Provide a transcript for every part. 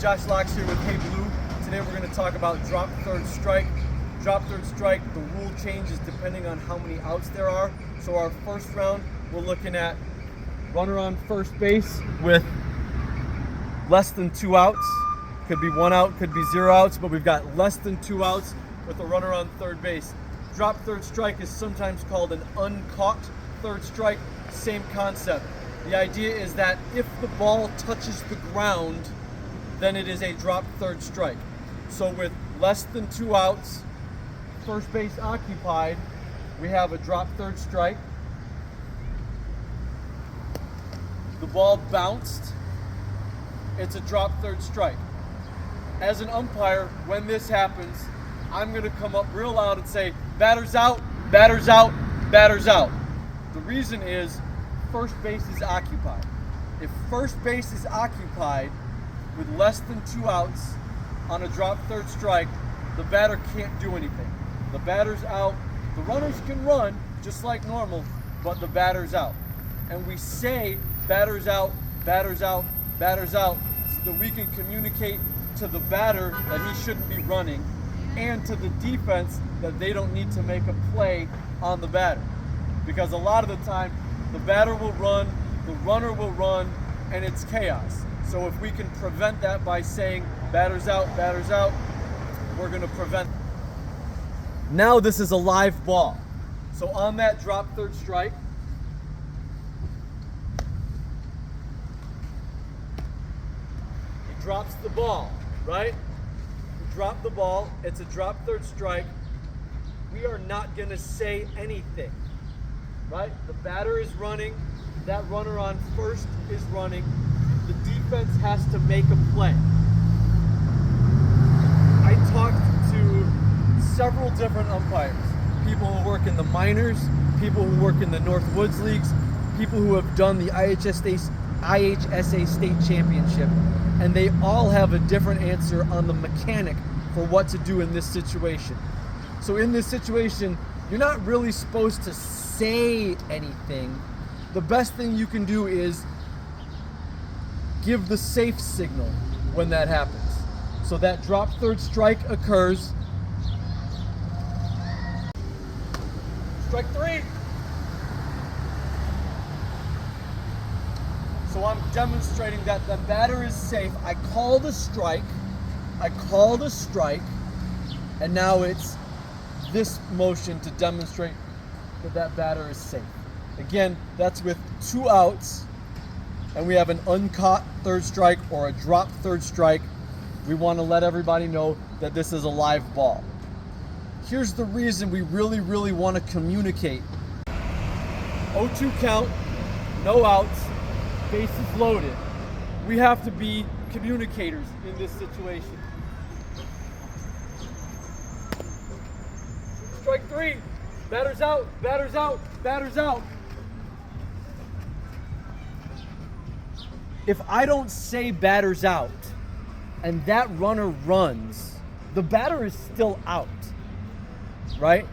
Josh Locks here with Hey Blue. Today we're going to talk about drop third strike. Drop third strike, the rule changes depending on how many outs there are. So our first round, we're looking at runner on first base with less than 2 outs. Could be 1 out, could be 0 outs, but we've got less than 2 outs with a runner on third base. Drop third strike is sometimes called an uncaught third strike, same concept. The idea is that if the ball touches the ground, then it is a drop third strike. So with less than 2 outs, first base occupied, we have a drop third strike. The ball bounced, it's a drop third strike. As an umpire, when this happens, I'm gonna come up real loud and say, batter's out, batter's out, batter's out. The reason is first base is occupied. If first base is occupied with less than 2 outs on a drop third strike, the batter can't do anything. The batter's out. The runners can run just like normal, but the batter's out. And we say batter's out, batter's out, batter's out, so that we can communicate to the batter that he shouldn't be running, and to the defense that they don't need to make a play on the batter. Because a lot of the time, the batter will run, the runner will run, and it's chaos. So if we can prevent that by saying batter's out, we're gonna prevent that. Now this is a live ball. So on that drop third strike, he drops the ball, right? He dropped the ball, it's a drop third strike. We are not gonna say anything, right? The batter is running, that runner on first is running. The defense has to make a play. I talked to several different umpires, people who work in the minors, people who work in the Northwoods leagues, people who have done the IHSA state championship, and they all have a different answer on the mechanic for what to do in this situation. So in this situation, you're not really supposed to say anything. The best thing you can do is give the safe signal when that happens. So that drop third strike occurs. Strike 3. So I'm demonstrating that the batter is safe. I call the strike, and now it's this motion to demonstrate that that batter is safe. Again, that's with 2 outs, and we have an uncaught third strike or a drop third strike. We want to let everybody know that this is a live ball. Here's the reason we really want to communicate. 0-2 count, no outs, bases loaded. We have to be communicators in this situation. Strike 3, batter's out, batter's out, batter's out. If I don't say batter's out and that runner runs, the batter is still out, right?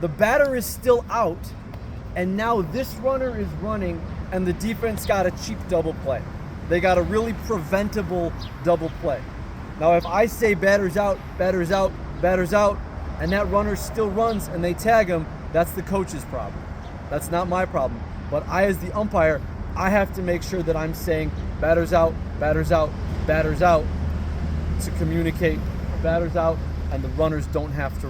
The batter is still out, and now this runner is running, and the defense got a cheap double play. They got a really preventable double play. Now if I say batter's out, batter's out, batter's out, and that runner still runs and they tag him, that's the coach's problem. That's not my problem. But I, as the umpire, I have to make sure that I'm saying batter's out, batter's out, batter's out to communicate batter's out, and the runners don't have to